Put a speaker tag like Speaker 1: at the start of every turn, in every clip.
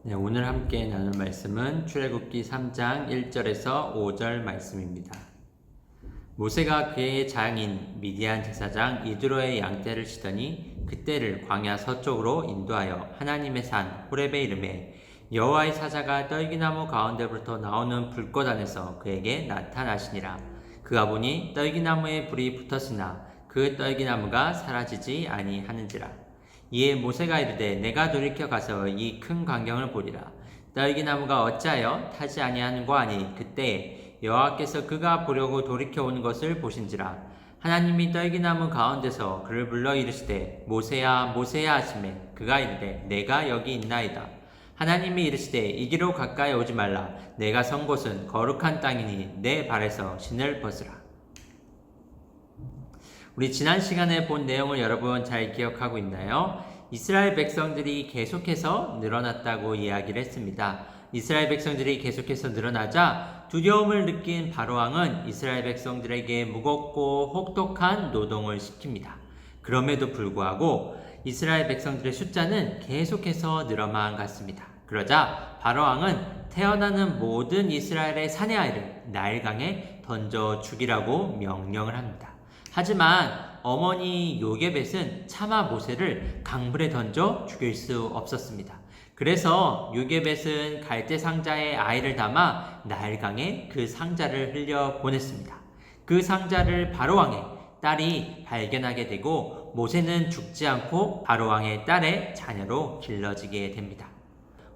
Speaker 1: 네, 오늘 함께 나눌 말씀은 출애굽기 3장 1절에서 5절 말씀입니다. 모세가 그의 장인 미디안 제사장 이드로의 양떼를 치더니 그떼를 광야 서쪽으로 인도하여 하나님의 산 호렙에 이르매 여호와의 사자가 떨기나무 가운데부터 나오는 불꽃 안에서 그에게 나타나시니라. 그가 보니 떨기나무에 불이 붙었으나 그 떨기나무가 사라지지 아니하는지라. 이에 모세가 이르되 내가 돌이켜 가서 이 큰 광경을 보리라. 떨기나무가 어찌하여 타지 아니하는고 하니 그때 여호와께서 그가 보려고 돌이켜 오는 것을 보신지라. 하나님이 떨기나무 가운데서 그를 불러 이르시되 모세야 모세야 하시매 그가 이르되 내가 여기 있나이다. 하나님이 이르시되 이기로 가까이 오지 말라. 내가 선 곳은 거룩한 땅이니 내 발에서 신을 벗으라. 우리 지난 시간에 본 내용을 여러분 잘 기억하고 있나요? 이스라엘 백성들이 계속해서 늘어났다고 이야기를 했습니다. 이스라엘 백성들이 계속해서 늘어나자 두려움을 느낀 바로왕은 이스라엘 백성들에게 무겁고 혹독한 노동을 시킵니다. 그럼에도 불구하고 이스라엘 백성들의 숫자는 계속해서 늘어만 갔습니다. 그러자 바로왕은 태어나는 모든 이스라엘의 사내 아이를 나일강에 던져 죽이라고 명령을 합니다. 하지만 어머니 요게벳은 차마 모세를 강물에 던져 죽일 수 없었습니다. 그래서 요게벳은 갈대 상자에 아이를 담아 나일강에 그 상자를 흘려 보냈습니다. 그 상자를 바로왕의 딸이 발견하게 되고 모세는 죽지 않고 바로왕의 딸의 자녀로 길러지게 됩니다.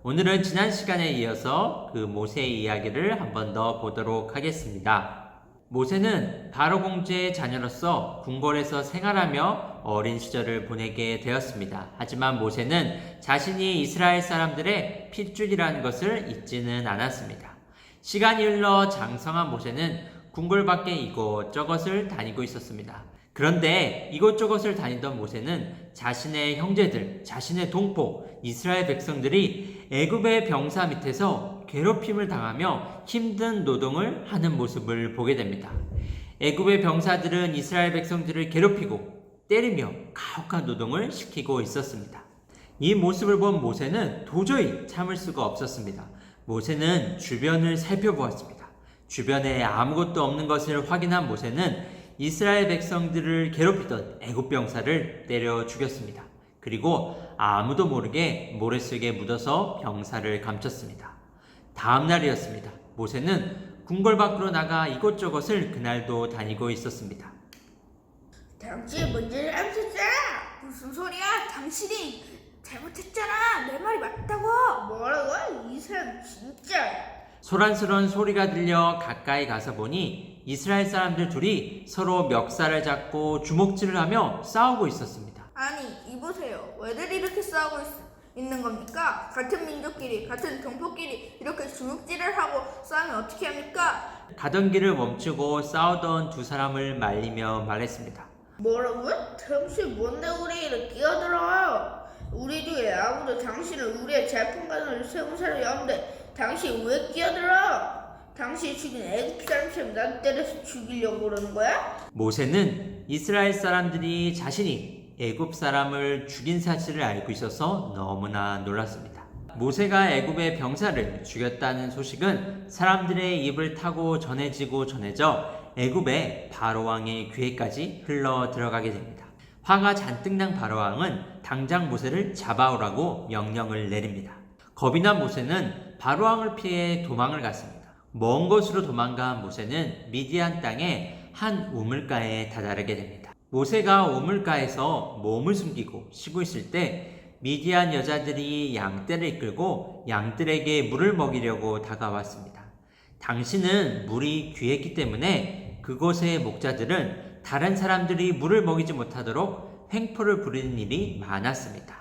Speaker 1: 오늘은 지난 시간에 이어서 그 모세의 이야기를 한 번 더 보도록 하겠습니다. 모세는 바로 공주의 자녀로서 궁궐에서 생활하며 어린 시절을 보내게 되었습니다. 하지만 모세는 자신이 이스라엘 사람들의 핏줄이라는 것을 잊지는 않았습니다. 시간이 흘러 장성한 모세는 궁궐 밖에 이곳저곳을 다니고 있었습니다. 그런데 이곳저곳을 다니던 모세는 자신의 형제들, 자신의 동포, 이스라엘 백성들이 애굽의 병사 밑에서 괴롭힘을 당하며 힘든 노동을 하는 모습을 보게 됩니다. 애굽의 병사들은 이스라엘 백성들을 괴롭히고 때리며 가혹한 노동을 시키고 있었습니다. 이 모습을 본 모세는 도저히 참을 수가 없었습니다. 모세는 주변을 살펴보았습니다. 주변에 아무것도 없는 것을 확인한 모세는 이스라엘 백성들을 괴롭히던 애굽 병사를 때려 죽였습니다. 그리고 아무도 모르게 모래 속에 묻어서 병사를 감췄습니다. 다음 날이었습니다. 모세는 궁궐 밖으로 나가 이곳저곳을 그날도 다니고 있었습니다.
Speaker 2: 당신 문제를 안 쳤잖아. 무슨 소리야? 당신이 잘못했잖아. 내 말이 맞다고. 뭐라고? 이 사람 진짜.
Speaker 1: 소란스러운 소리가 들려 가까이 가서 보니 이스라엘 사람들 둘이 서로 멱살을 잡고 주먹질을 하며 싸우고 있었습니다.
Speaker 2: 아니 이보세요. 왜들 이렇게 싸우고 있는 겁니까? 같은 민족끼리, 같은 동포끼리 이렇게 주먹질을 하고 싸우면 어떻게 합니까?
Speaker 1: 가던 길을 멈추고 싸우던 두 사람을 말리며 말했습니다.
Speaker 2: 뭐라고요? 당신 뭔데 우리를 끼어들어요? 우리 중에 아무도 당신을 우리의 재판관으로 세운 사람이 없는데 당신 왜 끼어들어? 당신이 죽인 애굽 사람처럼 난 때려서 죽이려고 그러는 거야?
Speaker 1: 모세는 이스라엘 사람들이 자신이 애굽 사람을 죽인 사실을 알고 있어서 너무나 놀랐습니다. 모세가 애굽의 병사를 죽였다는 소식은 사람들의 입을 타고 전해져 애굽의 바로왕의 귀에까지 흘러 들어가게 됩니다. 화가 잔뜩 난 바로왕은 당장 모세를 잡아오라고 명령을 내립니다. 겁이 난 모세는 바로왕을 피해 도망을 갔습니다. 먼 곳으로 도망간 모세는 미디안 땅의 한 우물가에 다다르게 됩니다. 모세가 우물가에서 몸을 숨기고 쉬고 있을 때 미디안 여자들이 양떼를 이끌고 양들에게 물을 먹이려고 다가왔습니다. 당신은 물이 귀했기 때문에 그곳의 목자들은 다른 사람들이 물을 먹이지 못하도록 횡포를 부리는 일이 많았습니다.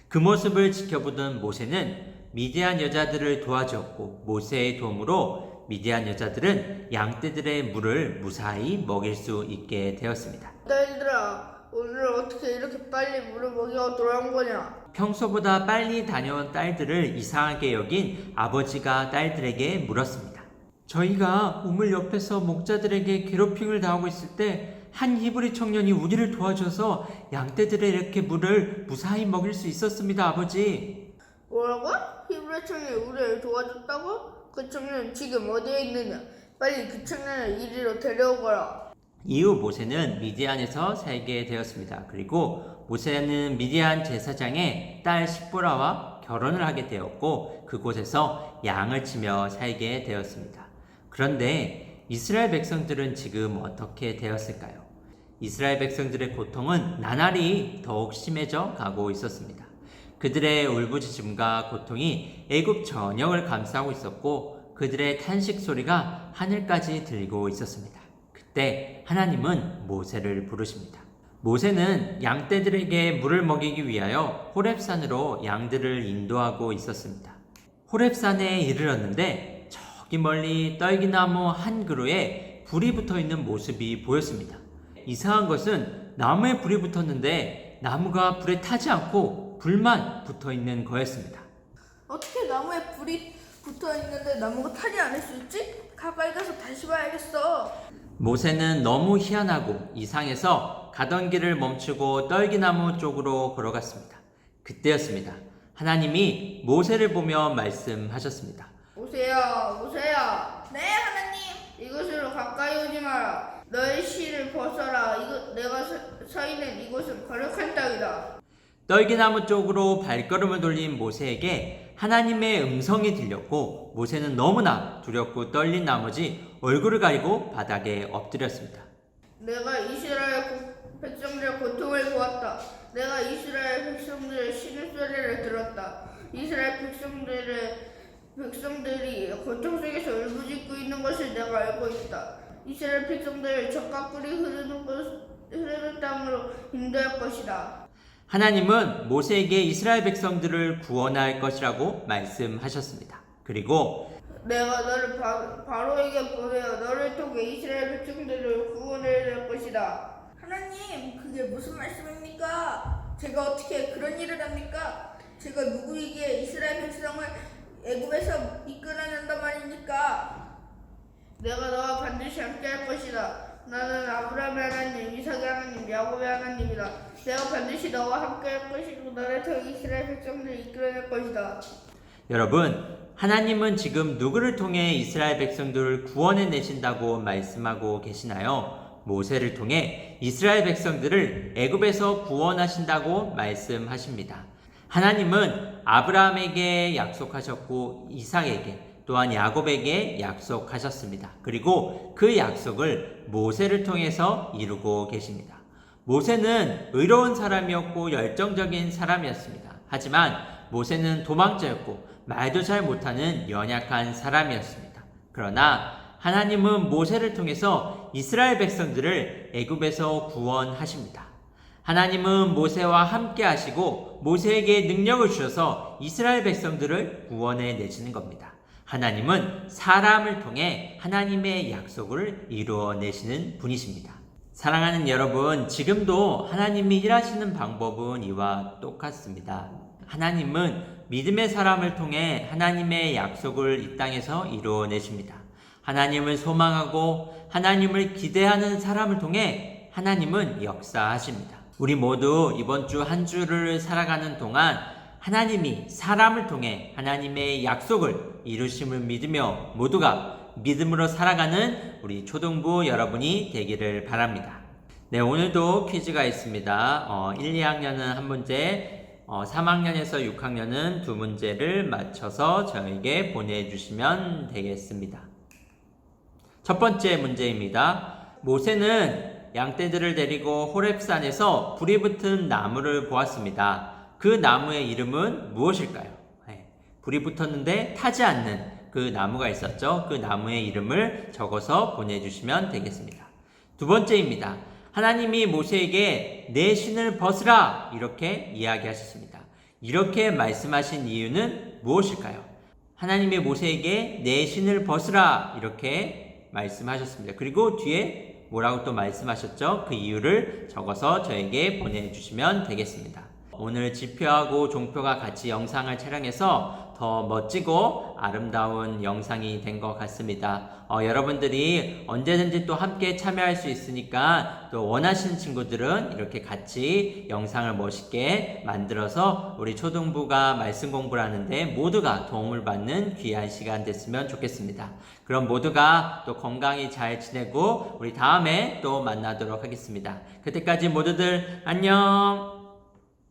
Speaker 1: 그 모습을 지켜보던 모세는 미디안 여자들을 도와주었고 모세의 도움으로 미디안 여자들은 양떼들의 물을 무사히 먹일 수 있게 되었습니다.
Speaker 2: 딸들아, 오늘 어떻게 이렇게 빨리 물을 먹여 돌아온 거냐?
Speaker 1: 평소보다 빨리 다녀온 딸들을 이상하게 여긴 아버지가 딸들에게 물었습니다. 저희가 우물 옆에서 목자들에게 괴롭힘을 당하고 있을 때 한 히브리 청년이 우리를 도와줘서 양떼들의 이렇게 물을 무사히 먹일 수 있었습니다, 아버지.
Speaker 2: 뭐라고? 히브리 청년이 우리를 도와줬다고? 그 청년은 지금 어디에 있느냐? 빨리 그 청년을 이리로 데려오거라.
Speaker 1: 이후 모세는 미디안에서 살게 되었습니다. 그리고 모세는 미디안 제사장의 딸 십보라와 결혼을 하게 되었고 그곳에서 양을 치며 살게 되었습니다. 그런데 이스라엘 백성들은 지금 어떻게 되었을까요? 이스라엘 백성들의 고통은 나날이 더욱 심해져 가고 있었습니다. 그들의 울부짖음과 고통이 애굽 전역을 감싸고 있었고 그들의 탄식 소리가 하늘까지 들리고 있었습니다. 그때 하나님은 모세를 부르십니다. 모세는 양떼들에게 물을 먹이기 위하여 호렙산으로 양들을 인도하고 있었습니다. 호렙산에 이르렀는데 저기 멀리 떨기나무 한 그루에 불이 붙어 있는 모습이 보였습니다. 이상한 것은 나무에 불이 붙었는데 나무가 불에 타지 않고 불만 붙어 있는 거였습니다.
Speaker 2: 어떻게 나무에 불이 붙어 있는데 나무가 타지 않을 수 있지? 가까이 가서 다시 봐야겠어.
Speaker 1: 모세는 너무 희한하고 이상해서 가던 길을 멈추고 떨기나무 쪽으로 걸어갔습니다. 그때였습니다. 하나님이 모세를 보며 말씀하셨습니다.
Speaker 2: 모세야, 모세야. 네, 하나님. 이곳으로 가까이 오지 마라. 너의 실을 벗어라. 내가 서 있는 이곳은 거룩한 땅이다.
Speaker 1: 떨기나무 쪽으로 발걸음을 돌린 모세에게 하나님의 음성이 들렸고 모세는 너무나 두렵고 떨린 나머지 얼굴을 가리고 바닥에 엎드렸습니다.
Speaker 2: 내가 이스라엘 백성들의 고통을 보았다. 내가 이스라엘 백성들의 신음소리를 들었다. 이스라엘 백성들이 고통 속에서 울부짖고 있는 것을 내가 알고 있다. 이스라엘 백성들을 적과 꿀이 흐르는 땅으로 인도할 것이다.
Speaker 1: 하나님은 모세에게 이스라엘 백성들을 구원할 것이라고 말씀하셨습니다. 그리고
Speaker 2: 내가 너를 바로에게 보내어 너를 통해 이스라엘 백성들을 구원해낼 것이다. 하나님, 그게 무슨 말씀입니까? 제가 어떻게 그런 일을 합니까? 제가 누구에게 이스라엘 백성을 애굽에서 이끌어낸단 말입니까? 내가 너와 반드시 함께할 것이다. 나는 아브라함의 하나님, 이삭의 하나님, 야곱의 하나님이다. 내가 반드시 너와 함께할 것이고 너를 통해 이스라엘 백성들을 이끌어낼 것이다.
Speaker 1: 여러분, 하나님은 지금 누구를 통해 이스라엘 백성들을 구원해 내신다고 말씀하고 계시나요? 모세를 통해 이스라엘 백성들을 애굽에서 구원하신다고 말씀하십니다. 하나님은 아브라함에게 약속하셨고 이삭에게 또한 야곱에게 약속하셨습니다. 그리고 그 약속을 모세를 통해서 이루고 계십니다. 모세는 의로운 사람이었고 열정적인 사람이었습니다. 하지만 모세는 도망자였고 말도 잘 못하는 연약한 사람이었습니다. 그러나 하나님은 모세를 통해서 이스라엘 백성들을 애굽에서 구원하십니다. 하나님은 모세와 함께 하시고 모세에게 능력을 주셔서 이스라엘 백성들을 구원해 내시는 겁니다. 하나님은 사람을 통해 하나님의 약속을 이루어내시는 분이십니다. 사랑하는 여러분, 지금도 하나님이 일하시는 방법은 이와 똑같습니다. 하나님은 믿음의 사람을 통해 하나님의 약속을 이 땅에서 이루어내십니다. 하나님을 소망하고 하나님을 기대하는 사람을 통해 하나님은 역사하십니다. 우리 모두 이번 주 한 주를 살아가는 동안 하나님이 사람을 통해 하나님의 약속을 이루심을 믿으며 모두가 믿음으로 살아가는 우리 초등부 여러분이 되기를 바랍니다. 네, 오늘도 퀴즈가 있습니다. 1, 2학년은 한 문제, 3학년에서 6학년은 두 문제를 맞춰서 저에게 보내주시면 되겠습니다. 첫 번째 문제입니다. 모세는 양떼들을 데리고 호렙산에서 불이 붙은 나무를 보았습니다. 그 나무의 이름은 무엇일까요? 불이 붙었는데 타지 않는 그 나무가 있었죠. 그 나무의 이름을 적어서 보내주시면 되겠습니다. 두 번째입니다. 하나님이 모세에게 내 신을 벗으라 이렇게 이야기하셨습니다. 이렇게 말씀하신 이유는 무엇일까요? 하나님이 모세에게 내 신을 벗으라 이렇게 말씀하셨습니다. 그리고 뒤에 뭐라고 또 말씀하셨죠? 그 이유를 적어서 저에게 보내주시면 되겠습니다. 오늘 지표하고 종표가 같이 영상을 촬영해서 더 멋지고 아름다운 영상이 된 것 같습니다. 여러분들이 언제든지 또 함께 참여할 수 있으니까 또 원하시는 친구들은 이렇게 같이 영상을 멋있게 만들어서 우리 초등부가 말씀 공부를 하는데 모두가 도움을 받는 귀한 시간 됐으면 좋겠습니다. 그럼 모두가 또 건강히 잘 지내고 우리 다음에 또 만나도록 하겠습니다. 그때까지 모두들 안녕!